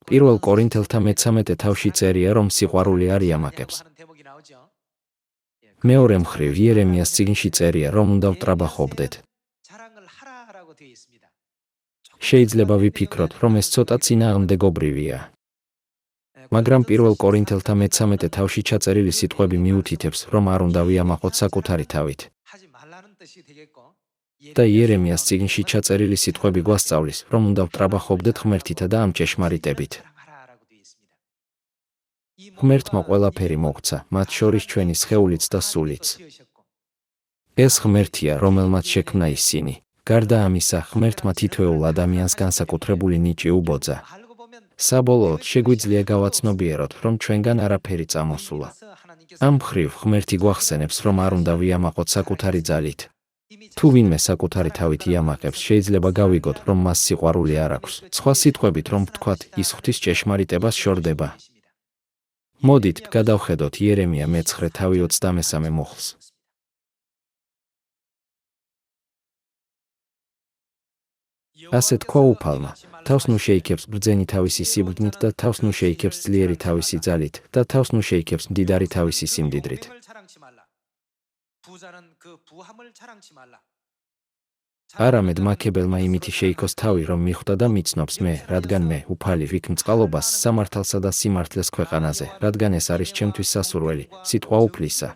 პირველ კორინთელთა მე-13 თავში წერია, რომ სიყვარული არ იამაკებს. მეორე მხრივ იერემიას წიგნში წერია, რომ უნდა ვტრაბახობდეთ. შეიძლება ვიფიქროთ, რომ ეს ცოტა წინააღმდეგობრივია. მაგრამ პირველ კორინთელთა მე-13 თავში ჩაწერილი სიტყვები მიუთითებს, რომ არ უნდა ვიამაყოთ საკუთარი თავით. და იერემიას წიგნში ჩაწერილი სიტყვები გვასწავლის, რომ უნდა ვტრაბახობდეთ ღმერთითა და ამ ჭეშმარიტებით. ღმერთმა ყველაფერი მოგცა, მათ შორის ჩვენი სხეულიც და სულიც. ეს ღმერთია, რომელმაც შექმნა ისინი. გარდა ამისა, ღმერთმა თითოეულ ადამიანს განსაკუთრებული ნიჭი უბოძა. საბოლოოდ შეგვიძლია გავაცნობიეროთ, რომ ჩვენგან არაფერი წამოსულა. ამ მხრივ ღმერთი გვახსენებს, რომ არ უნდა ვიამაყოთ საკუთარი ძალით. თუ ვინმე საკუთარი თავით იამაყებს, შეიძლება გავიგოთ, რომ მას სიყვარული არ აქვს. სხვა სიტყვებით რომ ვთქვათ, ის ღვთის ჭეშმარიტებას შორდება. მოდით, გადავხედოთ იერემია მე-9:23 მუხლს. ასე თქვა უფალმა, თავს ნუ შეიქებს ბრძენი თავისი სიბრძნით და თავს ნუ შეიქებს ძლიერი თავისი ძალით და თავს ნუ შეიქებს მდიდარი თავისი სიმდიდრით. არამედ მაქებელმა იმითი შეიქოს თავი, რომ მიხვდა და მიცნობს მე, რადგან მე, უფალი, ვიქ მწყალობას, სამართალსა და სიმართლეს ქვეყანაზე, რადგან ეს არის ჩემთვის სასურველი, სიტყვა უფლისა.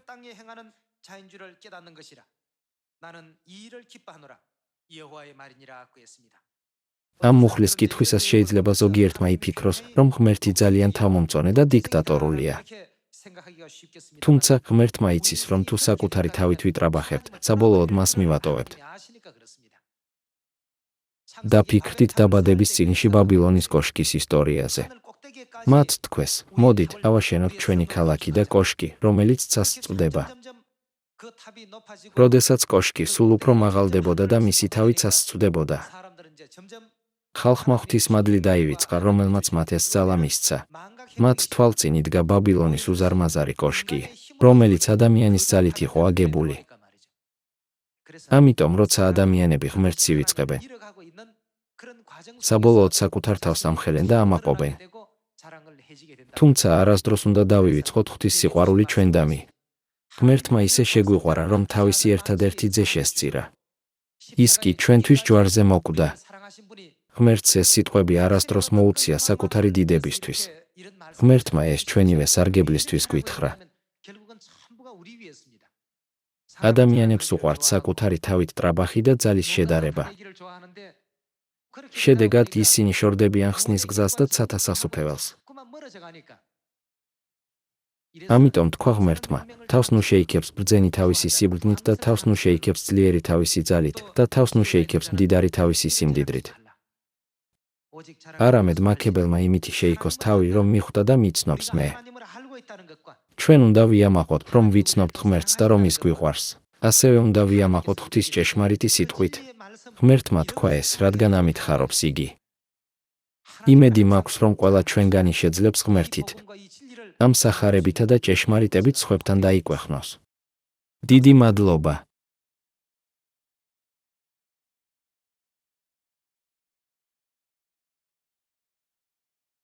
ამ მუხლის კითხვისას შეიძლება ზოგიერთმა იფიქროს, რომ ღმერთი ძალიან თავმომწონე და დიქტატორულია. თუმცა ღმერთმა იცის, რომ თუ საკუთარი თავით ვიტრაბახებთ, საბოლოოდ მას მივატოვებთ. დაფიქრდით დაბადების წიგნში ბაბილონის კოშკის ისტორიაზე. მათ თქვეს, მოდით, ავაშენოთ ჩვენი ქალაქი და კოშკი, რომელიც ცას წვდება. როდესაც კოშკი სულ უფრო მაღალდებოდა და მისი თავი ცას წვდებოდა. ხალხმა ღვთისმადლი დაივიწყა, რომელმაც მათ ეს ძალა მისცა. მათ თვალწინ იდგა ბაბილონის უზარმაზარი კოშკი, რომელიც ადამიანის ძალით იყო აგებული. ამიტომ, როცა ადამიანები ღმერთს ივიწყებენ, საბოლოოდ საკუთარ თავს ამხელენ და ამაყობენ. თუმცა არასდროს უნდა დავივიწყოთ ღვთის სიყვარული ჩვენდამი. ღმერთმა ისე შეგვიყვარა, რომ თავისი ერთადერთი ძე შესწირა. ის კი ჩვენთვის ჯვარზე მოკვდა. ღმერთს ეს სიტყვები არასდროს მოუწია საკუთარი დიდებისთვის. ღმერთმა ეს ჩვენივე სარგებლისთვის გვითხრა. ადამიანებს უყვართ საკუთარი თავით ტრაბახი და ძალის შედარება. შედეგად ისინი შორდებიან ხსნის გზას და ცათა სასუფეველს. ამიტომ თქვა ღმერთმა, თავს ნუ შეიქებს ბრძენი თავისი სიბრძნით და თავს ნუ შეიქებს ძლიერი თავისი ძალით და თავს ნუ შეიქებს მდიდარი თავისი სიმდიდრით. არამედ მაქებელმა იმითი შეიქოს თავი, რომ მიხვდა და მიცნობს მე. ჩვენ უნდა ვიამაყოთ, რომ ვიცნობთ ღმერთს და რომ ის გვიყვარს. ასევე უნდა ვიამაყოთ ღვთის ჭეშმარიტი სიტყვით. ღმერთმა თქვა ეს, რადგან ამით ხარობს იგი. იმედი მაქვს, რომ ყველა ჩვენგანი შეძლებს ღმერთით. ამ სახარებითა და ჭეშმარიტებით სხვებთან დაიკვეხნოს. დიდი მადლობა.